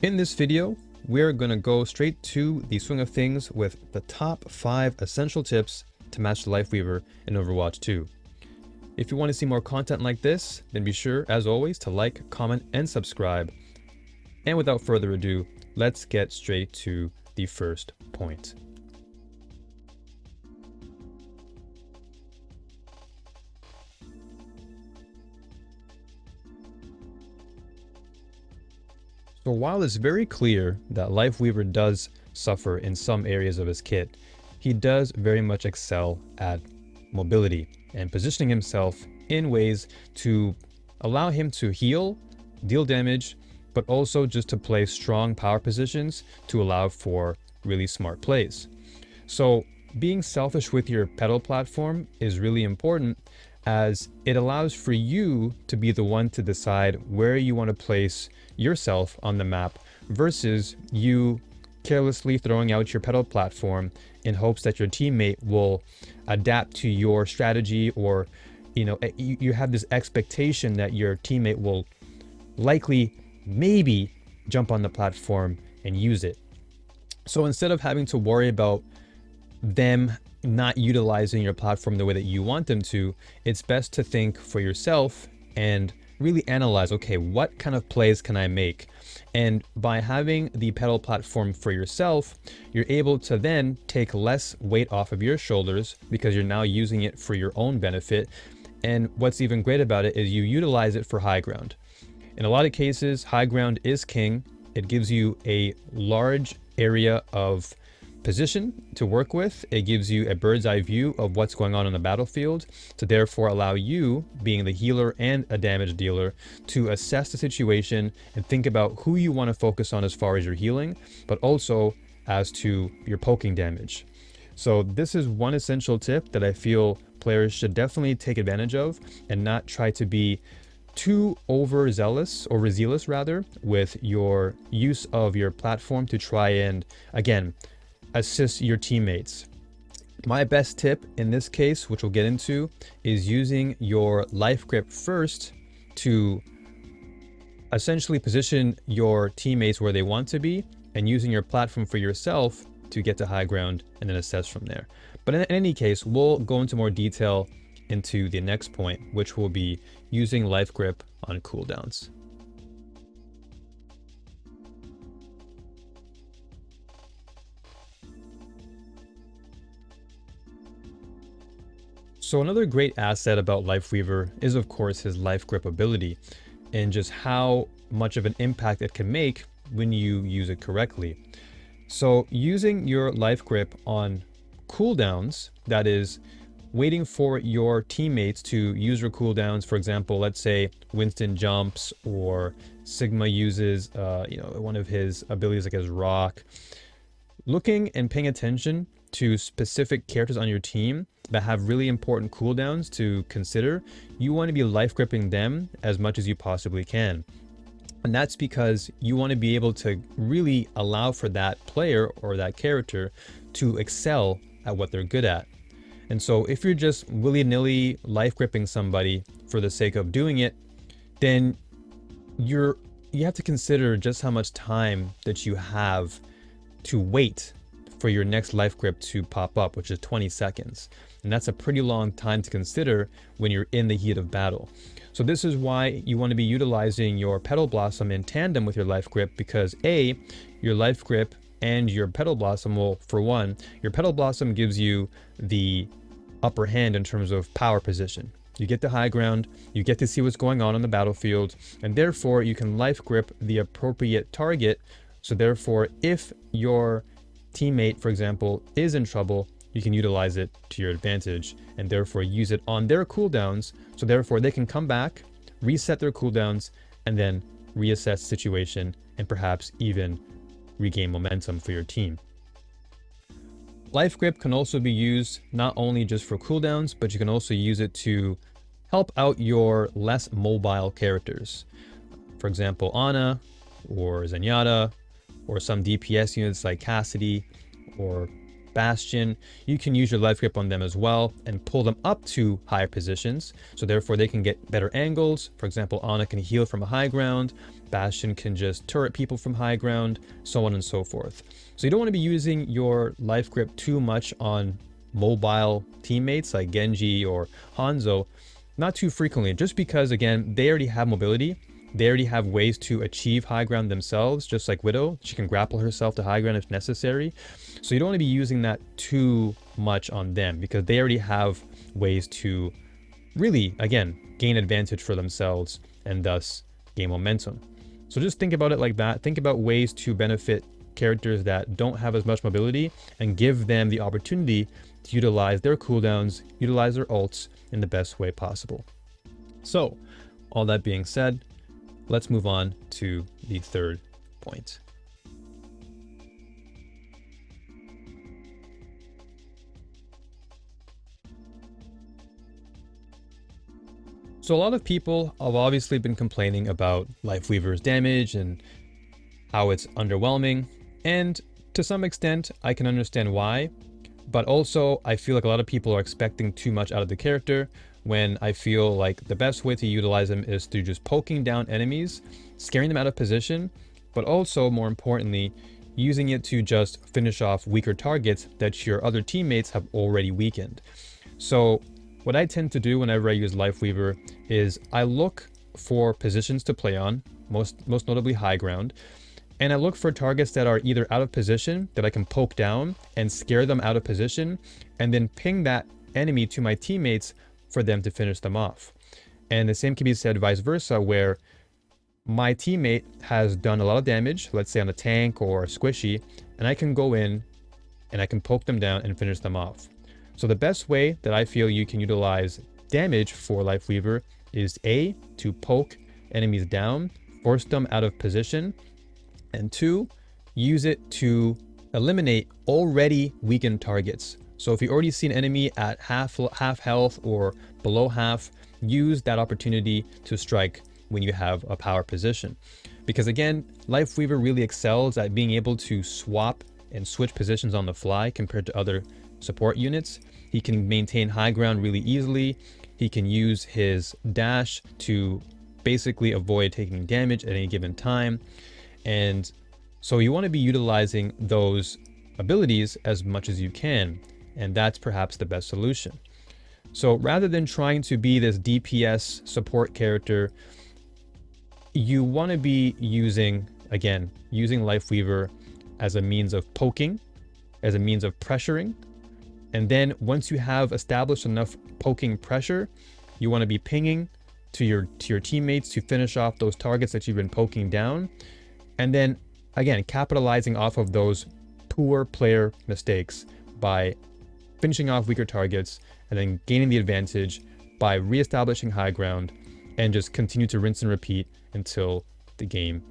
In this video, we're going to go straight to the swing of things with the top 5 essential tips to match the Lifeweaver in Overwatch 2. If you want to see more content like this, then be sure, as always, to like, comment, and subscribe. And without further ado, let's get straight to the first point. So while it's very clear that Lifeweaver does suffer in some areas of his kit, he does very much excel at mobility and positioning himself in ways to allow him to heal, deal damage, but also just to play strong power positions to allow for really smart plays. So being selfish with your Petal Platform is really important, as it allows for you to be the one to decide where you want to place yourself on the map versus you carelessly throwing out your Petal Platform in hopes that your teammate will adapt to your strategy, or you have this expectation that your teammate will likely maybe jump on the platform and use it. So instead of having to worry about them not utilizing your platform the way that you want them to, it's best to think for yourself and really analyze, okay, what kind of plays can I make? And by having the Petal Platform for yourself, you're able to then take less weight off of your shoulders because you're now using it for your own benefit. And what's even great about it is you utilize it for high ground. In a lot of cases, high ground is king. It gives you a large area of position to work with. It gives you a bird's eye view of what's going on the battlefield, to therefore allow you, being the healer and a damage dealer, to assess the situation and think about who you want to focus on as far as your healing, but also as to your poking damage. So this is one essential tip that I feel players should definitely take advantage of, and not try to be too overzealous, or zealous rather, with your use of your platform to try and, again, assist your teammates. My best tip in this case, which we'll get into, is using your Lifegrip first to essentially position your teammates where they want to be, and using your platform for yourself to get to high ground and then assess from there. But in any case, we'll go into more detail into the next point, which will be using Lifegrip on cooldowns. So another great asset about Lifeweaver is, of course, his Lifegrip ability, and just how much of an impact it can make when you use it correctly. So using your Lifegrip on cooldowns, that is, waiting for your teammates to use their cooldowns. For example, let's say Winston jumps, or Sigma uses one of his abilities like his rock. Looking and paying attention to specific characters on your team that have really important cooldowns to consider, you want to be life gripping them as much as you possibly can. And that's because you want to be able to really allow for that player or that character to excel at what they're good at. And so if you're just willy-nilly life gripping somebody for the sake of doing it, then you have to consider just how much time that you have to wait for your next life grip to pop up, which is 20 seconds. And that's a pretty long time to consider when you're in the heat of battle. So this is why you want to be utilizing your Petal Blossom in tandem with your life grip, because A, your life grip and your Petal Blossom will, for one, your Petal Blossom gives you the upper hand in terms of power position. You get the high ground, you get to see what's going on the battlefield, and therefore you can life grip the appropriate target. So therefore, if your teammate, for example, is in trouble, you can utilize it to your advantage and therefore use it on their cooldowns. So therefore they can come back, reset their cooldowns, and then reassess the situation and perhaps even regain momentum for your team. Life Grip can also be used not only just for cooldowns, but you can also use it to help out your less mobile characters. For example, Ana or Zenyatta, or some DPS units like Cassidy, or Bastion, you can use your life grip on them as well and pull them up to higher positions. So therefore they can get better angles. For example, Ana can heal from a high ground, Bastion can just turret people from high ground, so on and so forth. So you don't want to be using your life grip too much on mobile teammates like Genji or Hanzo, not too frequently, just because again, they already have mobility. They already have ways to achieve high ground themselves, just like Widow. She can grapple herself to high ground if necessary. So you don't want to be using that too much on them because they already have ways to really, again, gain advantage for themselves and thus gain momentum. So just think about it like that. Think about ways to benefit characters that don't have as much mobility and give them the opportunity to utilize their cooldowns, utilize their ults in the best way possible. So all that being said, let's move on to the third point. So a lot of people have obviously been complaining about Lifeweaver's damage and how it's underwhelming. And to some extent, I can understand why. But also, I feel like a lot of people are expecting too much out of the character, when I feel like the best way to utilize them is through just poking down enemies, scaring them out of position, but also, more importantly, using it to just finish off weaker targets that your other teammates have already weakened. So what I tend to do whenever I use Lifeweaver is I look for positions to play on, most notably high ground, and I look for targets that are either out of position that I can poke down and scare them out of position, and then ping that enemy to my teammates for them to finish them off. And the same can be said vice versa, where my teammate has done a lot of damage, let's say on a tank or a squishy, and I can go in and I can poke them down and finish them off. So the best way that I feel you can utilize damage for Lifeweaver is A, to poke enemies down, force them out of position, and 2, use it to eliminate already weakened targets. So if you already see an enemy at half health or below half, use that opportunity to strike when you have a power position. Because again, Lifeweaver really excels at being able to swap and switch positions on the fly compared to other support units. He can maintain high ground really easily. He can use his dash to basically avoid taking damage at any given time. And so you want to be utilizing those abilities as much as you can. And that's perhaps the best solution. So rather than trying to be this DPS support character, you want to be using Lifeweaver as a means of poking, as a means of pressuring. And then once you have established enough poking pressure, you want to be pinging to your teammates to finish off those targets that you've been poking down. And then again, capitalizing off of those poor player mistakes by finishing off weaker targets and then gaining the advantage by reestablishing high ground, and just continue to rinse and repeat until the game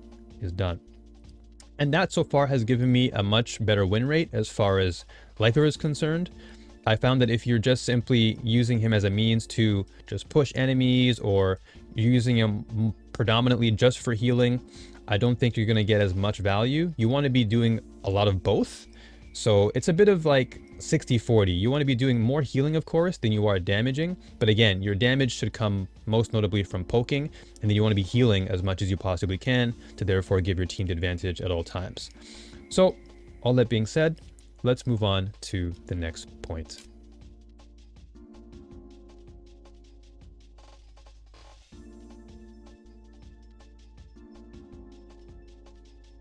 is done. And that so far has given me a much better win rate as far as Lifeweaver is concerned. I found that if you're just simply using him as a means to just push enemies, or using him predominantly just for healing, I don't think you're going to get as much value. You want to be doing a lot of both. So it's a bit of like 60-40. You want to be doing more healing, of course, than you are damaging. But again, your damage should come most notably from poking, and then you want to be healing as much as you possibly can to therefore give your team the advantage at all times. So all that being said, let's move on to the next point.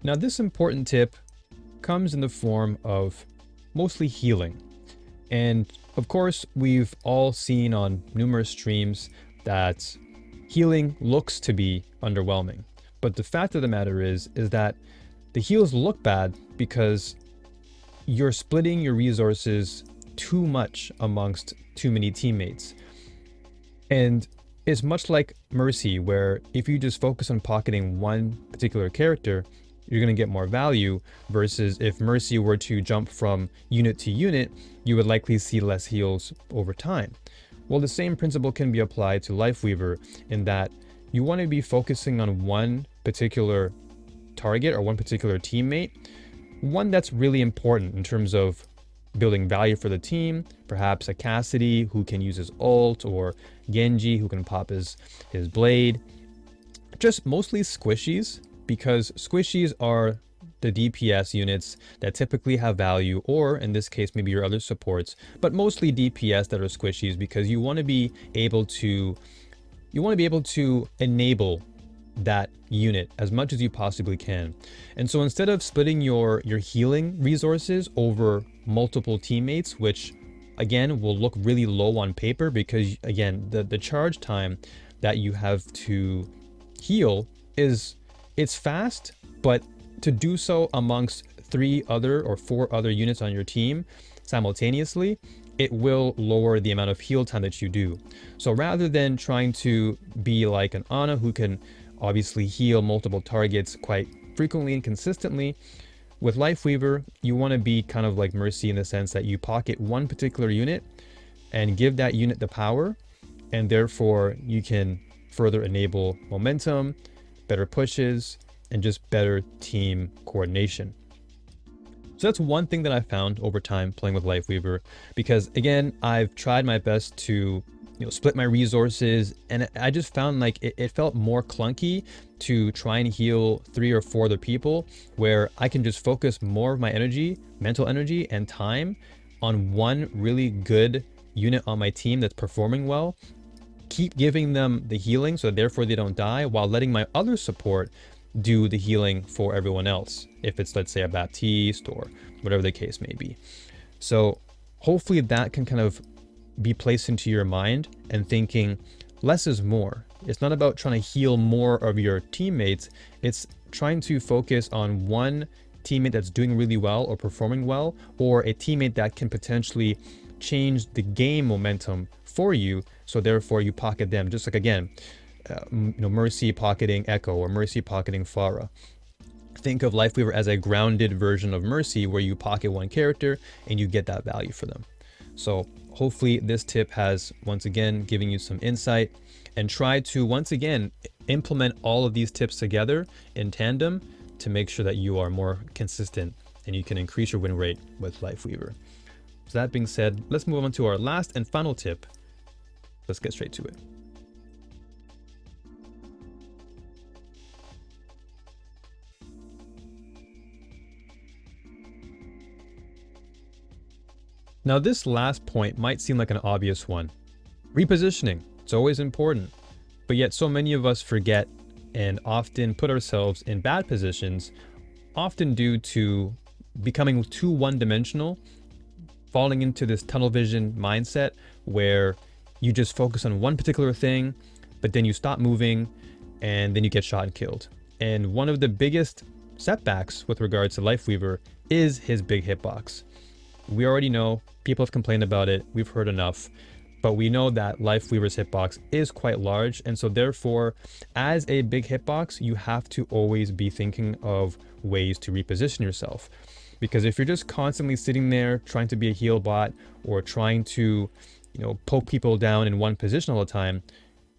Now, this important tip comes in the form of mostly healing. And of course, we've all seen on numerous streams that healing looks to be underwhelming. But the fact of the matter is that the heals look bad because you're splitting your resources too much amongst too many teammates. And it's much like Mercy, where if you just focus on pocketing one particular character, you're going to get more value, versus if Mercy were to jump from unit to unit, you would likely see less heals over time. Well, the same principle can be applied to Lifeweaver, in that you want to be focusing on one particular target or one particular teammate, one that's really important in terms of building value for the team, perhaps a Cassidy who can use his ult, or Genji who can pop his blade. Just mostly Squishies, because Squishies are the DPS units that typically have value, or in this case maybe your other supports, but mostly DPS that are Squishies, because you want to be able to enable that unit as much as you possibly can. And so instead of splitting your healing resources over multiple teammates, which again will look really low on paper, because again the charge time that you have to heal it's fast, but to do so amongst 3 other or 4 other units on your team simultaneously, it will lower the amount of heal time that you do. So rather than trying to be like an Ana who can obviously heal multiple targets quite frequently and consistently, with Lifeweaver, you want to be kind of like Mercy in the sense that you pocket one particular unit and give that unit the power, and therefore you can further enable momentum, better pushes, and just better team coordination. So that's one thing that I found over time playing with Lifeweaver, because again, I've tried my best to split my resources, and I just found like it felt more clunky to try and heal 3 or 4 other people, where I can just focus more of my energy, mental energy, and time on one really good unit on my team that's performing well, keep giving them the healing so therefore they don't die, while letting my other support do the healing for everyone else, if it's, let's say, a Baptiste or whatever the case may be. So hopefully that can kind of be placed into your mind, and thinking less is more. It's not about trying to heal more of your teammates, it's trying to focus on one teammate that's doing really well or performing well, or a teammate that can potentially change the game momentum for you, so therefore you pocket them. Just like again, Mercy pocketing Echo, or Mercy pocketing Pharah. Think of Lifeweaver as a grounded version of Mercy, where you pocket one character and you get that value for them. So hopefully this tip has once again given you some insight, and try to once again implement all of these tips together in tandem to make sure that you are more consistent and you can increase your win rate with Lifeweaver. So that being said, let's move on to our last and final tip. Let's get straight to it. Now this last point might seem like an obvious one. Repositioning, it's always important, but yet so many of us forget and often put ourselves in bad positions, often due to becoming too one-dimensional, falling into this tunnel vision mindset where you just focus on one particular thing, but then you stop moving and then you get shot and killed. And one of the biggest setbacks with regards to Lifeweaver is his big hitbox. We already know, people have complained about it, we've heard enough, but we know that Lifeweaver's hitbox is quite large, and so therefore, as a big hitbox, you have to always be thinking of ways to reposition yourself. Because if you're just constantly sitting there trying to be a heal bot, or trying to, poke people down in one position all the time,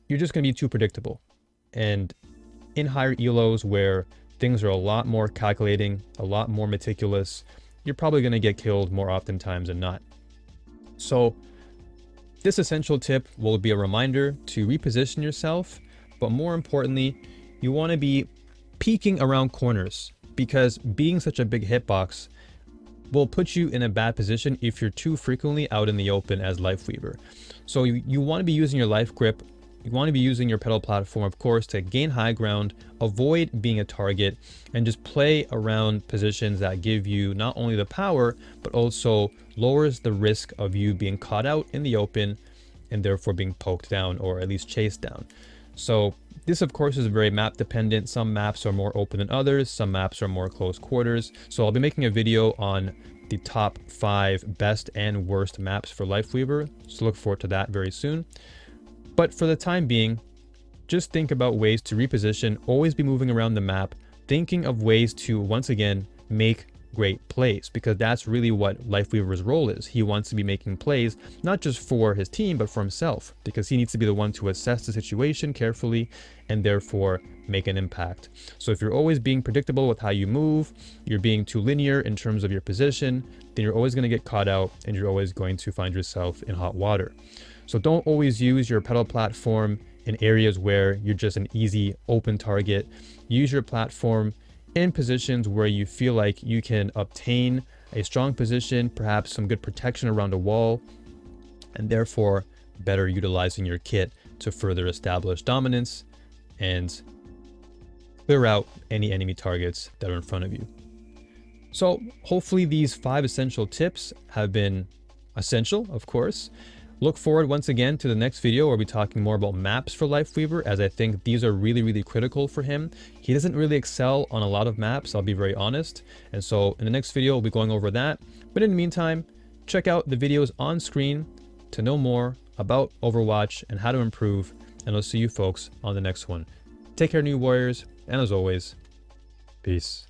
you're just going to be too predictable. And in higher elos where things are a lot more calculating, a lot more meticulous, you're probably going to get killed more oftentimes than not. So this essential tip will be a reminder to reposition yourself, but more importantly, you want to be peeking around corners, because being such a big hitbox will put you in a bad position if you're too frequently out in the open as Lifeweaver. So you want to be using your Lifegrip, you want to be using your Petal Platform, of course, to gain high ground, avoid being a target, and just play around positions that give you not only the power, but also lowers the risk of you being caught out in the open and therefore being poked down, or at least chased down. So this, of course, is very map dependent. Some maps are more open than others. Some maps are more close quarters. So I'll be making a video on the top 5 best and worst maps for Lifeweaver. So look forward to that very soon. But for the time being, just think about ways to reposition, always be moving around the map, thinking of ways to, once again, make great plays, because that's really what Lifeweaver's role is. He wants to be making plays, not just for his team, but for himself, because he needs to be the one to assess the situation carefully and therefore make an impact. So if you're always being predictable with how you move, you're being too linear in terms of your position, then you're always going to get caught out and you're always going to find yourself in hot water. So don't always use your Petal Platform in areas where you're just an easy open target. Use your platform in positions where you feel like you can obtain a strong position, perhaps some good protection around a wall, and therefore better utilizing your kit to further establish dominance and clear out any enemy targets that are in front of you. So hopefully these 5 essential tips have been essential, of course. Look forward once again to the next video where we'll be talking more about maps for Lifeweaver, as I think these are really, really critical for him. He doesn't really excel on a lot of maps, I'll be very honest. And so in the next video, we'll be going over that. But in the meantime, check out the videos on screen to know more about Overwatch and how to improve. And I'll see you folks on the next one. Take care, new warriors. And as always, peace.